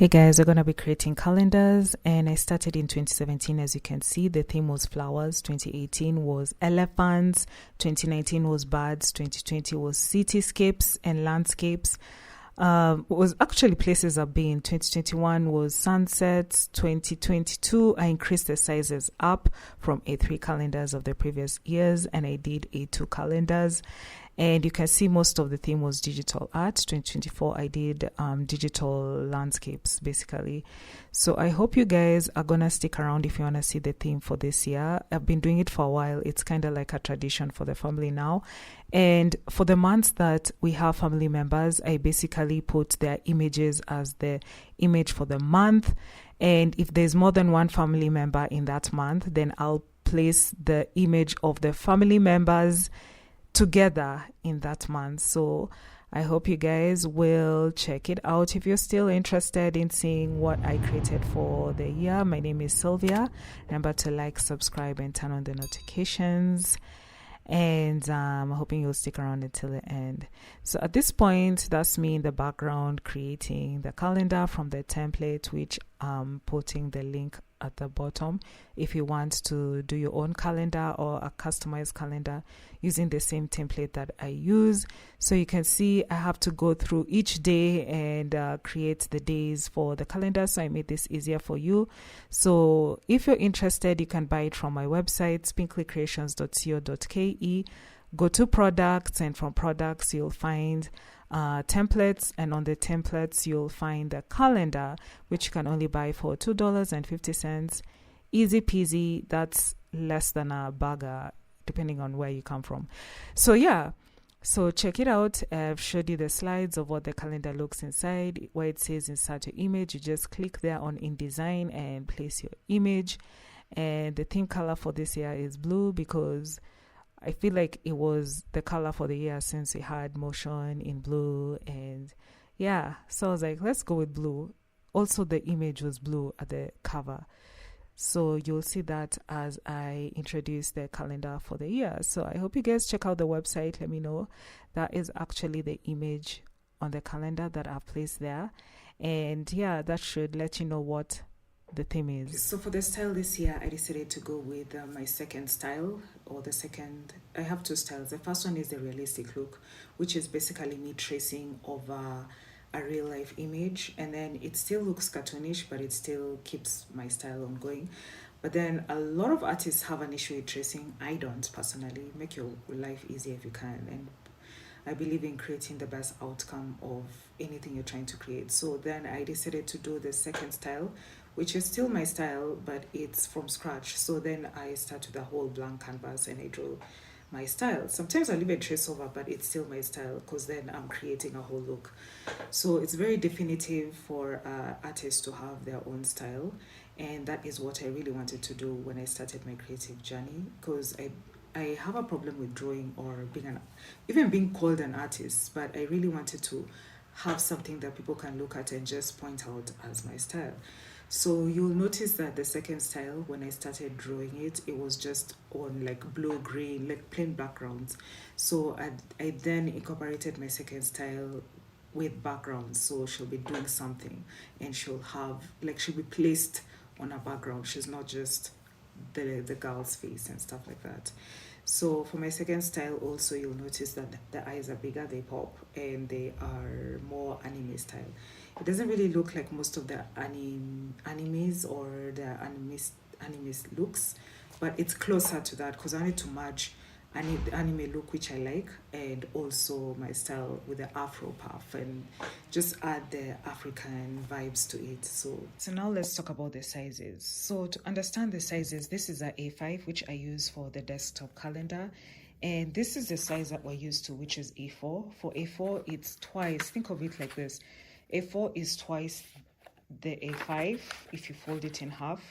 Hey guys, we're going to be creating calendars, and I started in 2017. As you can see, the theme was flowers, 2018 was elephants, 2019 was birds, 2020 was cityscapes and landscapes. Was actually places I've been. 2021 was sunsets. 2022 I increased the sizes up from A3 calendars of the previous years, and I did A2 calendars. And you can see most of the theme was digital art. 2024 I did digital landscapes basically. So I hope you guys are gonna stick around if you want to see the theme for this year. I've been doing it for a while. It's kind of like a tradition for the family now. And for the months that we have family members, I basically put their images as the image for the month. And if there's more than one family member in that month, then I'll place the image of the family members together in that month. So I hope you guys will check it out if you're still interested in seeing what I created for the year. My name is Sylvia. Remember to like, subscribe, and turn on the notifications. And I'm hoping you'll stick around until the end. So at this point, that's me in the background creating the calendar from the template, which I'm putting the link at the bottom if you want to do your own calendar or a customized calendar using the same template that I use. So you can see I have to go through each day and create the days for the calendar, so I made this easier for you. So if you're interested, you can buy it from my website, spinklycreations.co.ke. Go to products, and from products you'll find templates, and on the templates you'll find the calendar, which you can only buy for $2.50. Easy peasy. That's less than a burger depending on where you come from. So yeah, so check it out. I've showed you the slides of what the calendar looks inside. Where it says insert your image, you just click there on InDesign and place your image. And the theme color for this year is blue, because I feel like it was the color for the year since we had motion in blue. And yeah, so I was like, let's go with blue. Also, the image was blue at the cover. So you'll see that as I introduce the calendar for the year. So I hope you guys check out the website. Let me know. That is actually the image on the calendar that I've placed there. And yeah, that should let you know what the theme is. So for the style this year, I decided to go with my second style, or the second. I have two styles. The first one is the realistic look, which is basically me tracing over a real life image, and then it still looks cartoonish, but it still keeps my style ongoing. But then a lot of artists have an issue with tracing. I don't personally. Make your life easier if you can, and I believe in creating the best outcome of anything you're trying to create. So then I decided to do the second style, which is still my style, but it's from scratch. So then I start with a whole blank canvas and I draw my style. Sometimes I leave a trace over, but it's still my style, because then I'm creating a whole look. So it's very definitive for artists to have their own style. And that is what I really wanted to do when I started my creative journey, because I have a problem with drawing or even being called an artist, but I really wanted to have something that people can look at and just point out as my style. So you'll notice that the second style, when I started drawing it, it was just on like blue, green, like plain backgrounds. So I then incorporated my second style with backgrounds. So she'll be doing something and she'll be placed on a background. She's not just the girl's face and stuff like that. So for my second style also, you'll notice that the eyes are bigger, they pop, and they are more anime style. It doesn't really look like most of the animes or the animes looks, but it's closer to that, because I wanted to match the anime look, which I like, and also my style with the afro puff, and just add the African vibes to it. So now let's talk about the sizes. So to understand the sizes, this is a A5, which I use for the desktop calendar, and this is the size that we're used to, which is A4. For A4, it's twice. Think of it like this. A4 is twice the A5 if you fold it in half.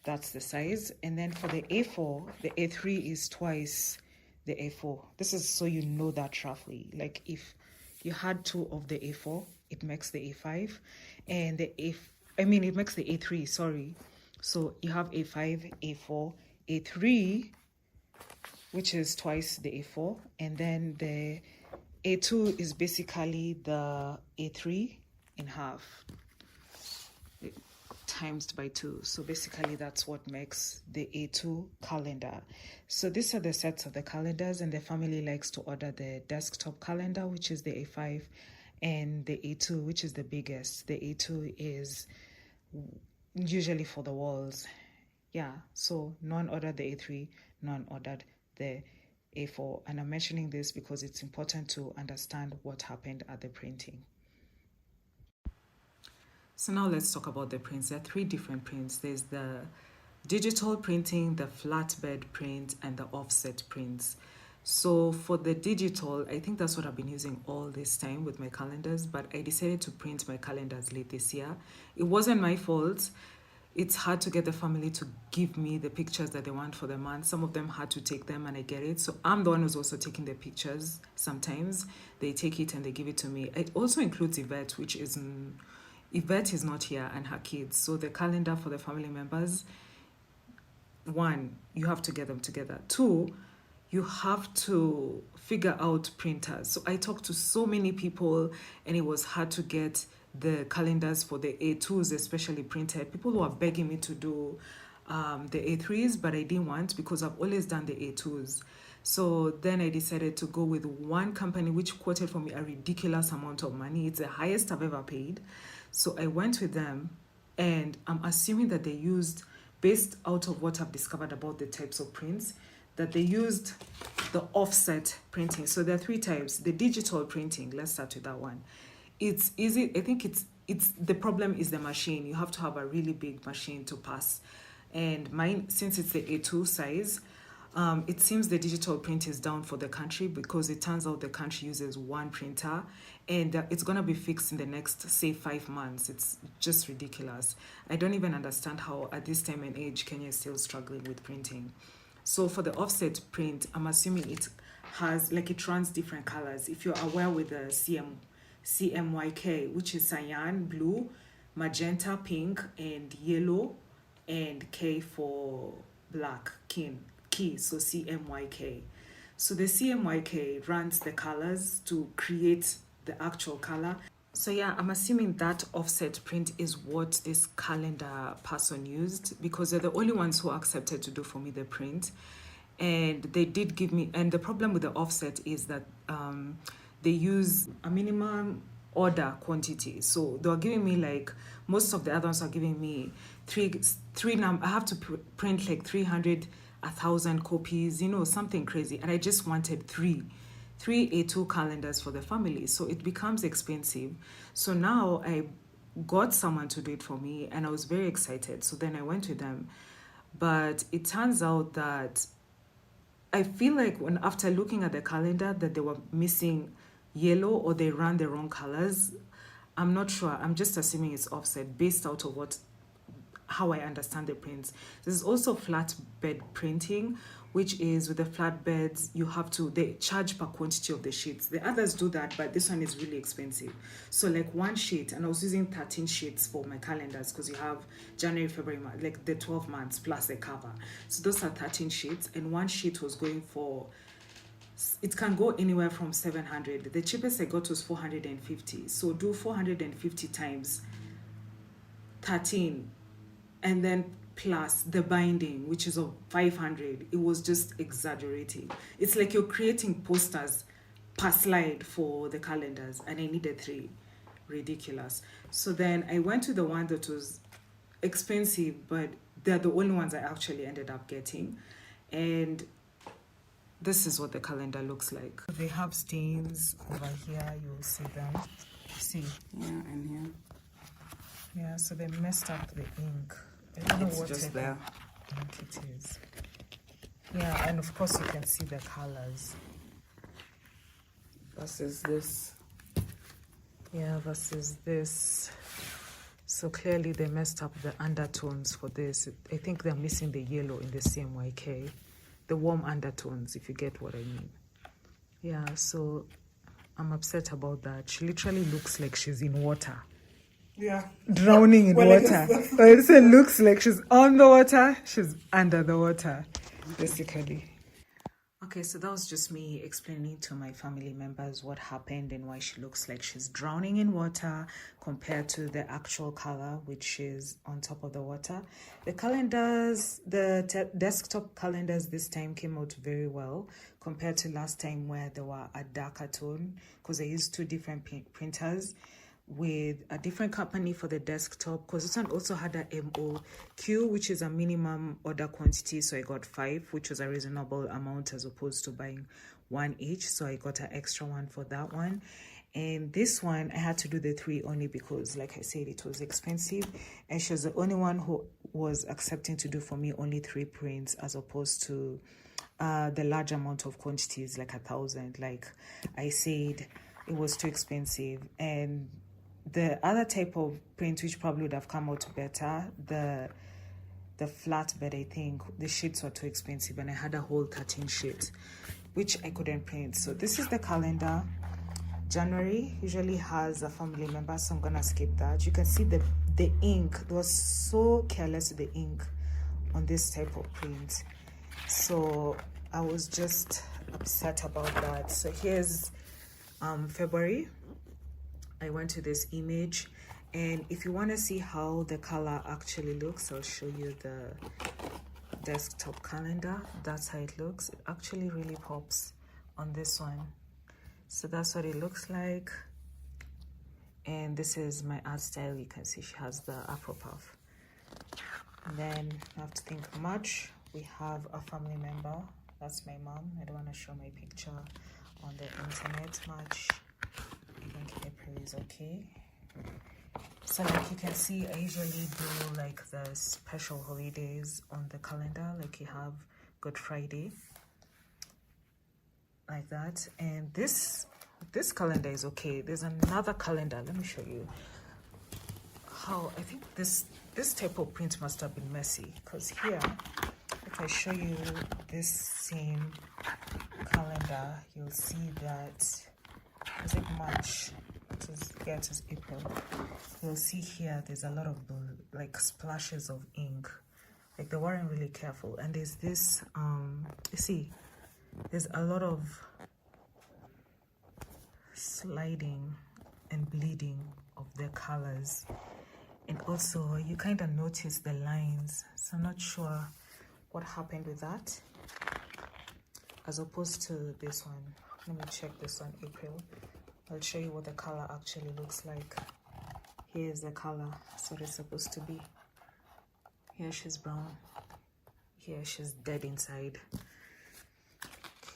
That's the size. And then for the A4, the A3 is twice the A4. This is so you know that roughly. Like if you had two of the A4, it makes the A5. And it makes the A3, sorry. So you have A5, A4, A3, which is twice the A4. And then the A2 is basically the A3 in half. times by 2. So basically that's what makes the A2 calendar. So these are the sets of the calendars, and the family likes to order the desktop calendar, which is the A5, and the A2, which is the biggest. The A2 is usually for the walls. Yeah, so none ordered the A3, none ordered the A4. And I'm mentioning this because it's important to understand what happened at the printing. So now let's talk about the prints. There are 3 different prints. There's the digital printing, the flatbed print, and the offset prints. So for the digital, I think that's what I've been using all this time with my calendars, but I decided to print my calendars late this year. It wasn't my fault. It's hard to get the family to give me the pictures that they want for the month. Some of them had to take them, and I get it. So I'm the one who's also taking the pictures. Sometimes they take it and they give it to me. It also includes Yvette, Yvette is not here, and her kids. So the calendar for the family members, 1, you have to get them together. 2, you have to figure out printers. So I talked to so many people, and it was hard to get the calendars for the A2s, especially printed. People who are begging me to do the A3s, but I didn't want, because I've always done the A2s. So then I decided to go with one company which quoted for me a ridiculous amount of money. It's the highest I've ever paid. So I went with them, and I'm assuming that they used, based out of what I've discovered about the types of prints, that they used the offset printing. So there are 3 types. The digital printing, let's start with that one. It's easy. I think it's the problem is the machine. You have to have a really big machine to pass. And mine, since it's the A2 size, it seems the digital print is down for the country, because it turns out the country uses 1 printer, and it's going to be fixed in the next, say, 5 months. It's just ridiculous. I don't even understand how at this time and age Kenya is still struggling with printing. So for the offset print, I'm assuming it has, like, it runs different colors. If you're aware with the CMYK, which is cyan, blue, magenta, pink, and yellow, and K for black, key, so CMYK. So the CMYK runs the colors to create the actual color. So yeah, I'm assuming that offset print is what this calendar person used, because they're the only ones who accepted to do for me the print. And they did give me, and the problem with the offset is that they use a minimum order quantity. So they were giving me, like, most of the other ones are giving me I have to print like 300, 1,000 copies, something crazy. And I just wanted three A2 calendars for the family. So it becomes expensive. So now I got someone to do it for me, and I was very excited. So then I went with them. But it turns out that I feel like after looking at the calendar, that they were missing yellow, or they ran the wrong colors. I'm not sure. I'm just assuming it's offset based out of how I understand the prints. There's also flatbed printing, which is with the flatbeds, they charge per quantity of the sheets. The others do that, but this one is really expensive. So like 1 sheet, and I was using 13 sheets for my calendars, because you have January, February, March, like the 12 months plus the cover. So those are 13 sheets, and 1 sheet was going for, it can go anywhere from 700. The cheapest I got was 450. So do 450 times 13, and then plus the binding, which is of 500. It was just exaggerating. It's like you're creating posters per slide for the calendars, and I needed 3. Ridiculous. So then I went to the one that was expensive, but they're the only ones I actually ended up getting. And this is what the calendar looks like. They have stains over here. You'll see them. See? Yeah, and here. Yeah, so they messed up the ink. I don't know what just there. Ink it is. Yeah, and of course you can see the colors. Versus this. Yeah, versus this. So clearly they messed up the undertones for this. I think they're missing the yellow in the CMYK. The warm undertones, if you get what I mean. Yeah, so I'm upset about that. She literally looks like she's in water. Yeah. Drowning in water. It looks like she's on the water, she's under the water, basically. Okay, Okay, so that was just me explaining to my family members what happened and why she looks like she's drowning in water compared to the actual color, which is on top of the water. The calendars, the desktop calendars this time came out very well compared to last time where they were a darker tone, because I used two different printers with a different company for the desktop, because this one also had a MOQ, which is a minimum order quantity, so I got 5, which was a reasonable amount as opposed to buying 1 each, so I got an extra one for that one. And this one I had to do the 3 only because, like I said, it was expensive, and she was the only one who was accepting to do for me only 3 prints as opposed to the large amount of quantities, like 1,000. Like I said, it was too expensive. And the other type of print, which probably would have come out better, the flatbed, I think the sheets were too expensive, and I had a whole 13 sheet, which I couldn't print. So this is the calendar. January usually has a family member, so I'm gonna skip that. You can see the ink. It was so careless with the ink on this type of print, so I was just upset about that. So here's February. I went to this image, and if you want to see how the color actually looks, I'll show you the desktop calendar. That's how it looks. It actually really pops on this one. So that's what it looks like. And this is my art style. You can see she has the afro puff. And then I have to think March. We have a family member. That's my mom. I don't want to show my picture on the internet much. I think April is okay. So like you can see, I usually do like the special holidays on the calendar, like you have Good Friday, like that. And this calendar is okay. There's another calendar. Let me show you how I think this type of print must have been messy, because here, if I show you this same calendar, you'll see that is it March? It is April. You'll see here there's a lot of like splashes of ink, like they weren't really careful. And there's this you see there's a lot of sliding and bleeding of the colors, and also you kind of notice the lines, so I'm not sure what happened with that as opposed to this one. Let me check this one, April. I'll show you what the color actually looks like. Here's the color. That's what it's supposed to be. Here she's brown. Here she's dead inside.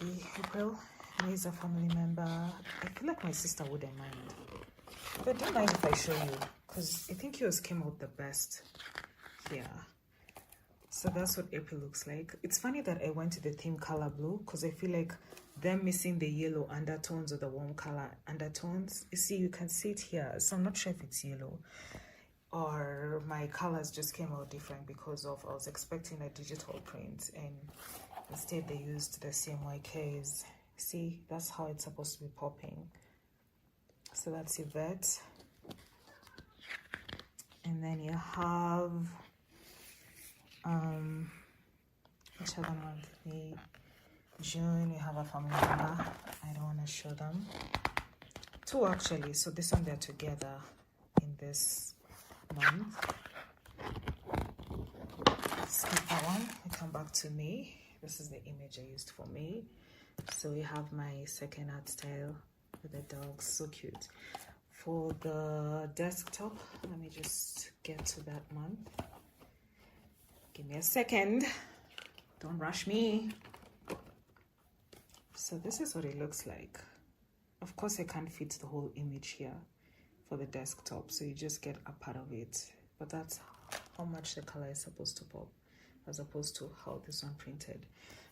Okay, April. Here's a family member. I feel like my sister wouldn't mind. But don't mind if I show you, because I think yours came out the best here. So that's what April looks like. It's funny that I went to the theme color blue, because I feel like them missing the yellow undertones or the warm color undertones. You see, you can see it here. So I'm not sure if it's yellow or my colors just came out different because of I was expecting a digital print, and instead they used the CMYKs. See, that's how it's supposed to be popping. So that's Yvette. And then you have which other month? June, you have a family member. I don't want to show them. 2 actually. So this one, they're together in this month. Skip that one. We come back to May. This is the image I used for May. So we have my second art style with the dogs. So cute. For the desktop, let me just get to that month. Give me a second. Don't rush me. So this is what it looks like. Of course, I can't fit the whole image here for the desktop, so you just get a part of it. But that's how much the color is supposed to pop, as opposed to how this one printed.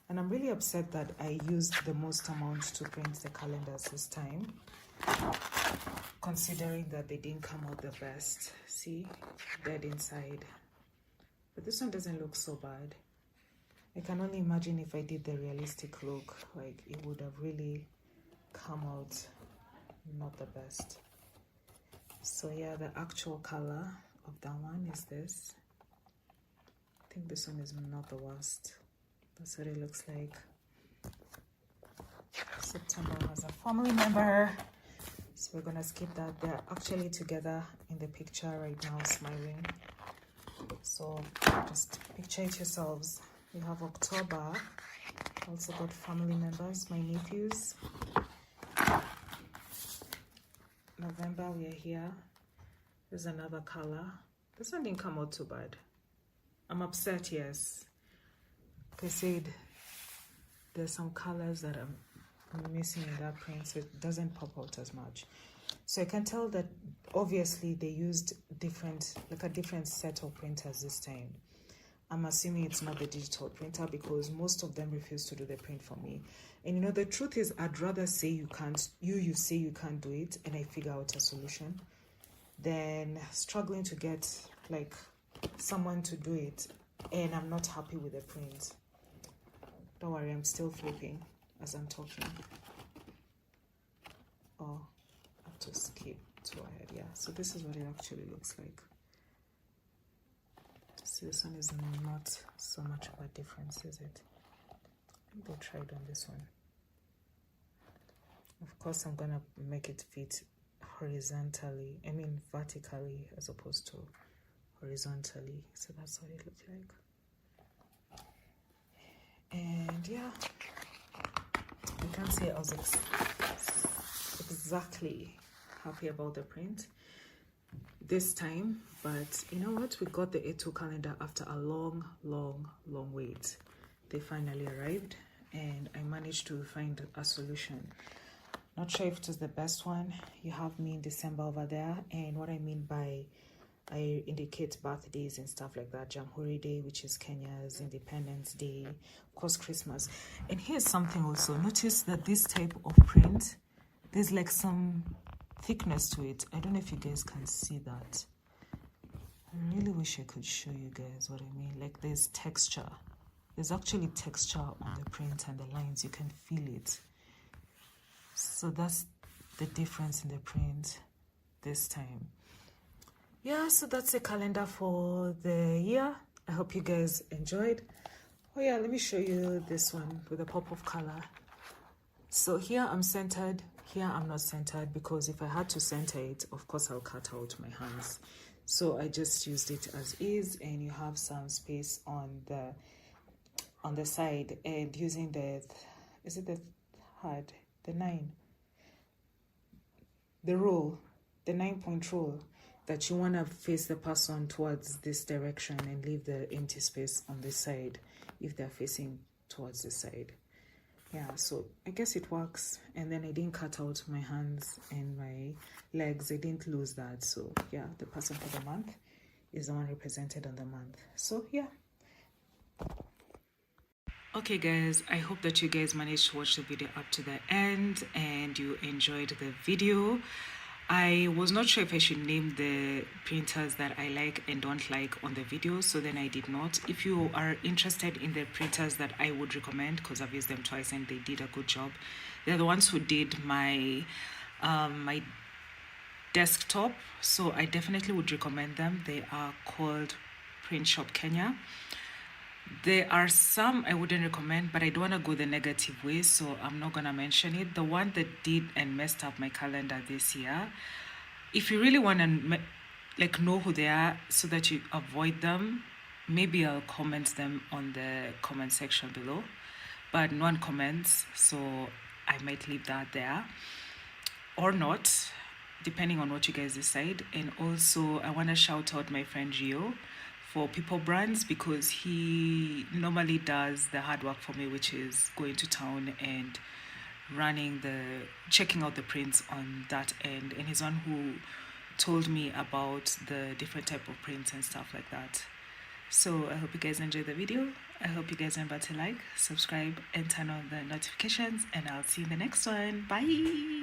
And I'm really upset that I used the most amount to print the calendars this time, considering that they didn't come out the best. See, dead inside. But this one doesn't look so bad. I can only imagine if I did the realistic look, like it would have really come out not the best. So yeah, the actual color of that one is this. I think this one is not the worst. That's what it looks like. September has a family member, so we're gonna skip that. They're actually together in the picture right now, smiling. So just picture it yourselves. We have October, also got family members, my nephews. November, we are here. There's another color. This one didn't come out too bad. I'm upset, yes. Like I said, there's some colors that I'm missing in that print, so it doesn't pop out as much. So I can tell that obviously they used a different set of printers this time. I'm assuming it's not the digital printer because most of them refuse to do the print for me. And you know, the truth is, I'd rather say you can't, you say you can't do it and I figure out a solution than struggling to get like someone to do it and I'm not happy with the print. Don't worry, I'm still flipping as I'm talking. Oh, I have to skip to ahead. Yeah, so this is what it actually looks like. See, this one is not so much of a difference, is it? Maybe I'll try it on this one. Of course, I'm gonna make it fit horizontally, vertically as opposed to horizontally. So that's what it looks like. And yeah, I can't say I was exactly happy about the print this time, but you know what, we got the A2 calendar after a long wait. They finally arrived and I managed to find a solution. Not sure if it was the best one. You have me in December over there, and what I mean by I indicate birthdays and stuff like that. Jamhuri Day, which is Kenya's Independence Day, of course Christmas. And here's something also, notice that this type of print, there's like some thickness to it. I don't know if you guys can see that. I really wish I could show you guys what I mean. Like there's texture. There's actually texture on the print and the lines. You can feel it. So that's the difference in the print this time. Yeah, so that's a calendar for the year. I hope you guys enjoyed. Oh yeah, let me show you this one with a pop of color. So here I'm centered, here I'm not centered, because if I had to center it, of course I'll cut out my hands. So I just used it as is, and you have some space on the side, and using the 9-point rule, that you want to face the person towards this direction and leave the empty space on the side if they're facing towards the side. Yeah, so I guess it works. And then I didn't cut out my hands and my legs. I didn't lose that. So yeah, the person for the month is the one represented on the month. So yeah. Okay guys, I hope that you guys managed to watch the video up to the end and you enjoyed the video. I was not sure if I should name the printers that I like and don't like on the video, so then I did not. If you are interested in the printers that I would recommend, because I've used them twice and they did a good job, they're the ones who did my my desktop, so I definitely would recommend them. They are called Print Shop Kenya. There are some I wouldn't recommend, but I don't want to go the negative way, so I'm not going to mention it. The one that did and messed up my calendar this year, if you really want to know who they are so that you avoid them, maybe I'll comment them on the comment section below. But no one comments, so I might leave that there or not, depending on what you guys decide. And also I want to shout out my friend Gio for People Brands, because he normally does the hard work for me, which is going to town and checking out the prints on that end, and he's one who told me about the different type of prints and stuff like that. So I hope you guys enjoyed the video. I hope you guys remember to like, subscribe, and turn on the notifications, and I'll see you in the next one. Bye.